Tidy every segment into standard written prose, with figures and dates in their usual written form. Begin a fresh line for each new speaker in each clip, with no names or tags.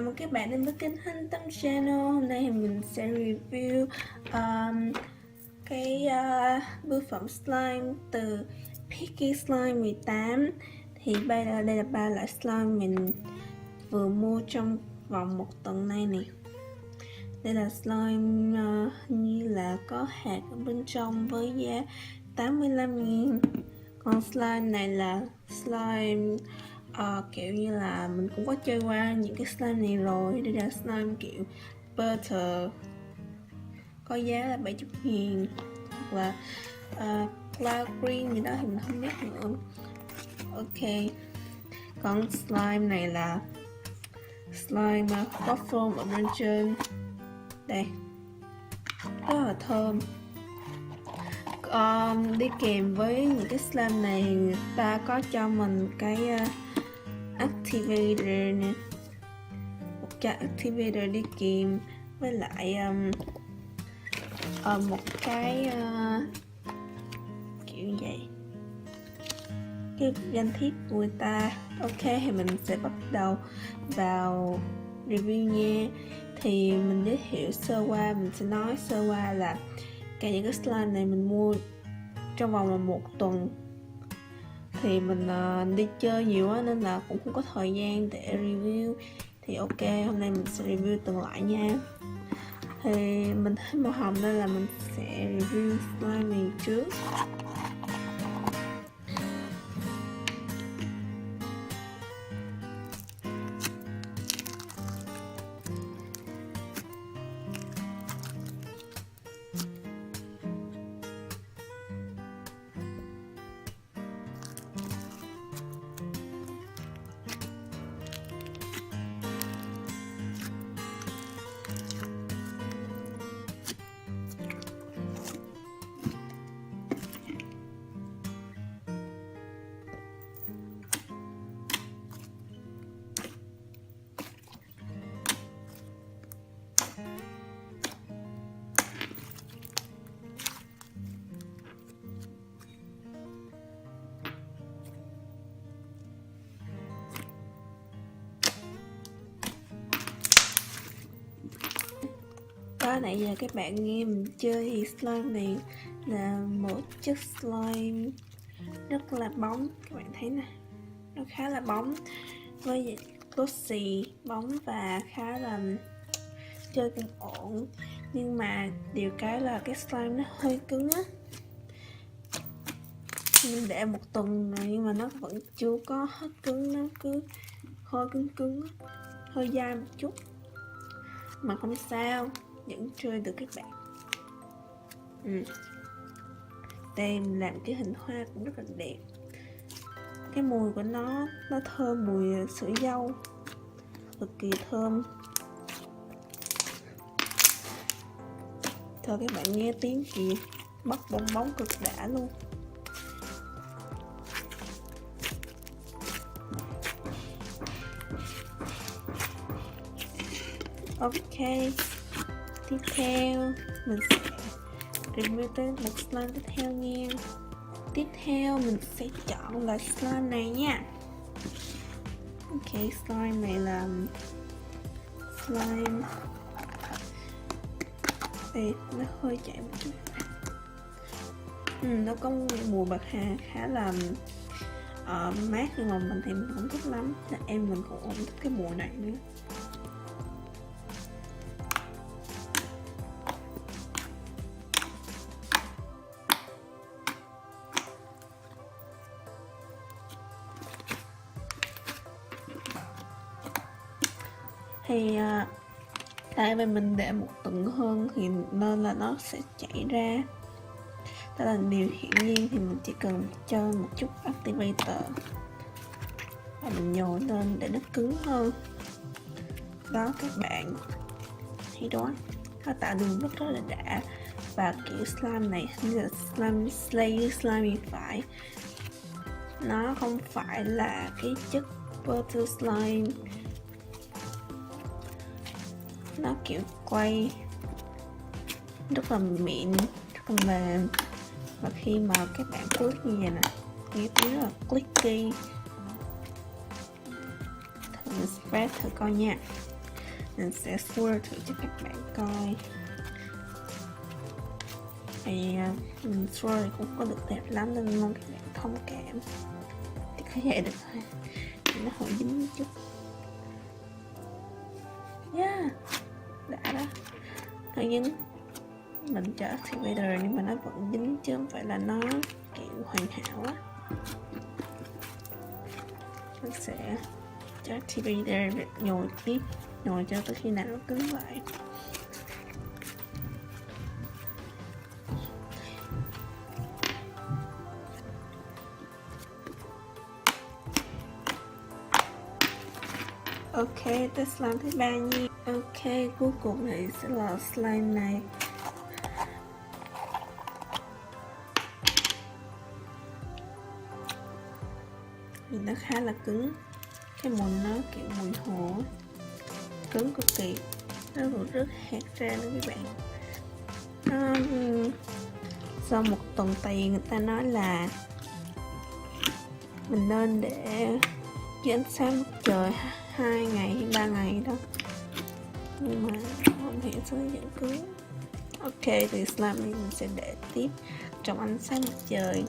Chào mừng các bạn đến với kênh Thanh Tâm Channel. Hôm nay thì mình sẽ review bưu phẩm slime từ Picky Slime 18. Thì đây là 3 loại slime mình vừa mua trong vòng 1 tuần nay nè. Đây là slime như là có hạt ở bên trong với giá 85.000. Còn slime này là slime kiểu như là mình cũng có chơi qua những cái slime này rồi. Đây là slime kiểu butter có giá là 70.000, hoặc là cloud green gì đó thì mình không biết nữa. Ok, còn slime này là slime có foam ở bên trên đây, rất là thơm. Đi kèm với những cái slime này người ta có cho mình cái activator nè, một cái activator đi kèm với lại một cái kiểu vậy, cái danh thiếp của người ta. Ok, thì mình sẽ bắt đầu vào review nha. Thì mình giới thiệu sơ qua, mình sẽ nói sơ qua là những cái slime này mình mua trong vòng 1 tuần. Thì mình đi chơi nhiều á nên là cũng không có thời gian để review. Thì ok, hôm nay mình sẽ review từng loại nha. Thì mình thích màu hồng nên là mình sẽ review slime này trước. Đó, nãy giờ các bạn nghe mình chơi thì slime này là một chất slime rất là bóng, các bạn thấy nè, nó khá là bóng với glossy, bóng và khá là chơi cũng ổn. Nhưng mà điều cái là cái slime nó hơi cứng á, mình để 1 tuần rồi nhưng mà nó vẫn chưa có hết cứng, nó cứ hơi cứng, hơi dai một chút mà không sao, vẫn chơi được các bạn. Đây mình làm cái hình hoa cũng rất là đẹp. Cái mùi của nó thơm mùi sữa dâu, cực kỳ thơm. Thôi các bạn nghe tiếng kìa, bóc bong bóng cực đã luôn. Ok, tiếp theo mình sẽ review tới một slime tiếp theo nha. Tiếp theo mình sẽ chọn là slime này nha. Ok, slime này là slime đây, nó hơi chảy một chút. Nó có mùi bạc hà khá là mát, nhưng mà mình thì mình không thích lắm, mình cũng không thích cái mùi này nữa. Thì tại vì mình để 1 tuần hơn thì nên là nó sẽ chảy ra. Đó là điều hiển nhiên, thì mình chỉ cần cho một chút activator và mình nhồi lên để nó cứng hơn. Đó các bạn thấy đó, nó tạo đường rất là đã. Và kiểu slime này như là slime slay slime thì phải, nó không phải là cái chất butter slime, nó kiểu quay rất là mịn, rất là mềm. Và khi mà các bạn click như vậy nè, nghe tiếng rất là clicky. Mình spread thử coi nha. Mình sẽ swirl thử cho các bạn coi. Thì mình swirl thì cũng có được đẹp lắm nên mong các bạn thông cảm. Thì có vậy được thôi, nó hơi dính chút. Yeah, đã đó. Hơi dính. Mình cho activator nhưng mà nó vẫn dính chứ không phải là nó kiểu hoàn hảo á. Mình sẽ cho activator việc nhồi tiếp, nhồi cho tới khi nào nó cứng lại. Ok, tới slime thứ 3 nha. Ok, cuối cùng thì sẽ là slime này. Vì nó khá là cứng. Cái mùi nó kiểu mùi hồ, cứng cực kỳ, nó vừa rớt hạt ra nữa các bạn. Sau một tuần tì người ta nói là mình nên để dưới ánh sáng mặt trời 2 ngày hay 3 ngày đó, nhưng mà không hiểu sao vẫn cứng. Ok, thì slime này mình sẽ để tiếp trong ánh sáng mặt trời.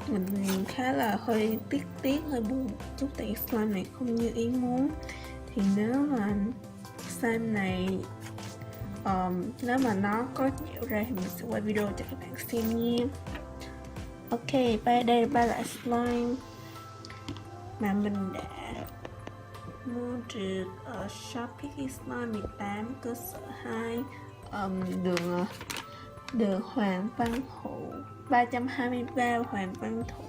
Mình khá là hơi tiếc hơi buồn chút tại slime này không như ý muốn. Thì nếu mà slime này nếu mà nó có nhẽo ra thì mình sẽ quay video cho các bạn xem nha. Ok, đây là ba loại slime mà mình đã mua được ở shop Picky Slime 18 cơ sở 2, đường Hoàng Văn Thụ 323 Hoàng Văn Thụ,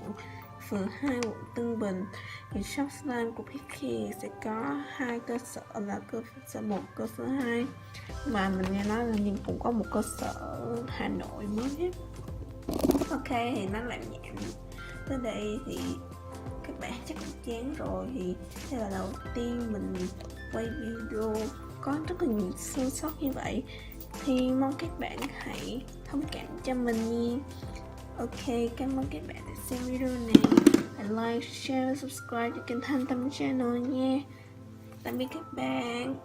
phường 2, quận Tân Bình. Thì shop slime của Picky sẽ có 2 cơ sở là cơ sở 1, cơ sở 2, mà mình nghe nói là nhưng cũng có một cơ sở Hà Nội mới. Ok, thì nó làm nhảm tới đây thì các bạn chắc cũng chán rồi. Thì đây là đầu tiên mình quay video có rất là nhiều sơ sót như vậy, thì mong các bạn hãy thông cảm cho mình nha. Ok, cảm ơn các bạn đã xem video này. Hãy like, share, subscribe cho kênh Thanh Tâm Channel nha. Tạm biệt các bạn.